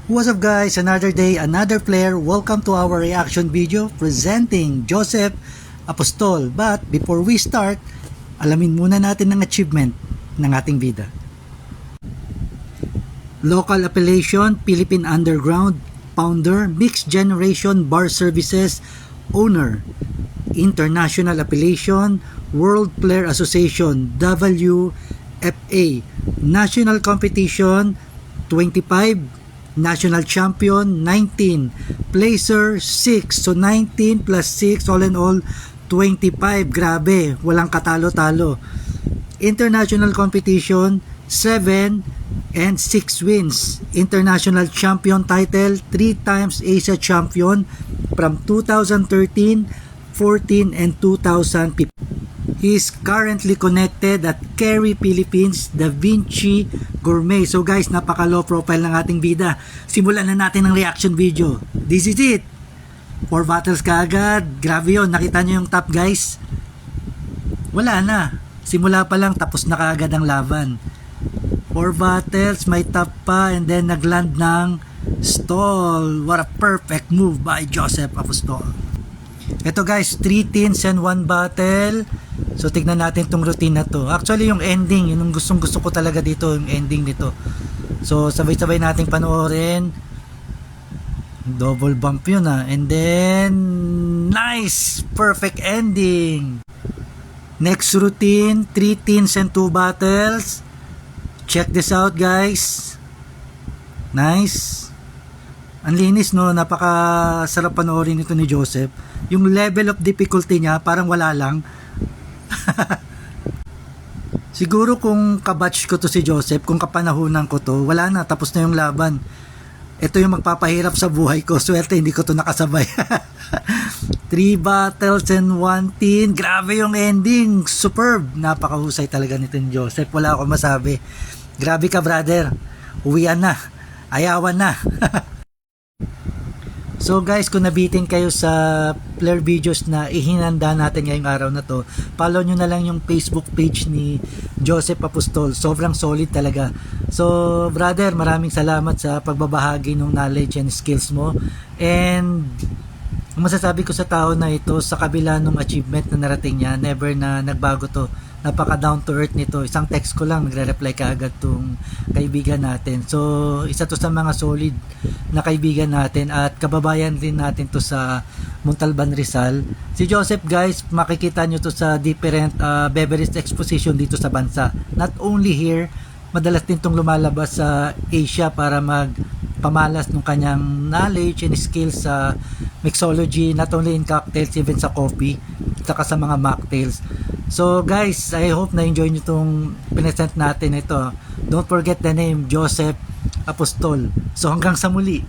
What's up guys, another day, another player. Welcome to our reaction video presenting Joseph Apostol. But before we start, alamin muna natin ang achievement ng ating bida. Local appellation, Philippine Underground, founder, Mixed Generation Bar Services, owner. International appellation, World Player Association, WFA. National competition, 25. National champion, 19. Placer, 6. So 19 plus 6, all in all, 25. Grabe, walang katalo-talo. International competition, 7 and 6 wins. International champion title, 3 times Asia champion from 2013, 14, and 2015. He is currently connected at Kerry, Philippines, Da Vinci Gourmet. So guys, napaka low profile ng ating bida. Simulan na natin ang reaction video. This is it. 4 battles kaagad. Grabe yun. Nakita nyo yung top guys? Wala na. Simula pa lang, tapos na kaagad ang laban. 4 battles, may top pa, and then nagland ng stall. What a perfect move by Joseph Apostol. Ito guys, 3 teams and 1 battle. So tignan natin tong routine na to. Actually yung ending, yun yung gustong gusto ko talaga dito, yung ending nito. So sabay-sabay nating panoorin. Double bump yun and then nice, perfect ending. Next routine, 3 teams and 2 battles. Check this out guys. Nice. Ang linis no, napaka sarap panoorin ito ni Joseph. Yung level of difficulty niya parang wala lang. Siguro kung kabatch ko to si Joseph, kung kapanahunan ko to, wala na, tapos na yung laban. Ito yung magpapahirap sa buhay ko. Swerte hindi ko to nakasabay. 3 battles and 1 team. Grabe yung ending. Superb. Napakahusay talaga nito ni Joseph. Wala akong masabi. Grabe ka brother. Uwian na. Ayawan na. So guys, kung nabitin kayo sa player videos na ihinanda natin ngayong araw na to, follow nyo na lang yung Facebook page ni Joseph Apostol. Sobrang solid talaga. So brother, maraming salamat sa pagbabahagi ng knowledge and skills mo. And masasabi ko sa tao na ito, sa kabila ng achievement na narating niya, never na nagbago to. Napaka down to earth nito. Isang text ko lang, nagre-reply ka agad tong kaibigan natin. So isa to sa mga solid na kaibigan natin at kababayan din natin to sa Montalban, Rizal. Si Joseph guys, makikita nyo to sa different beverage exposition dito sa bansa. Not only here, madalas din tong lumalabas sa Asia para magpamalas ng kanyang knowledge and skills sa mixology, not only in cocktails, even sa coffee, saka sa mga mocktails. So guys, I hope na enjoy nyo itong present natin ito. Don't forget the name, Joseph Apostol. So hanggang sa muli.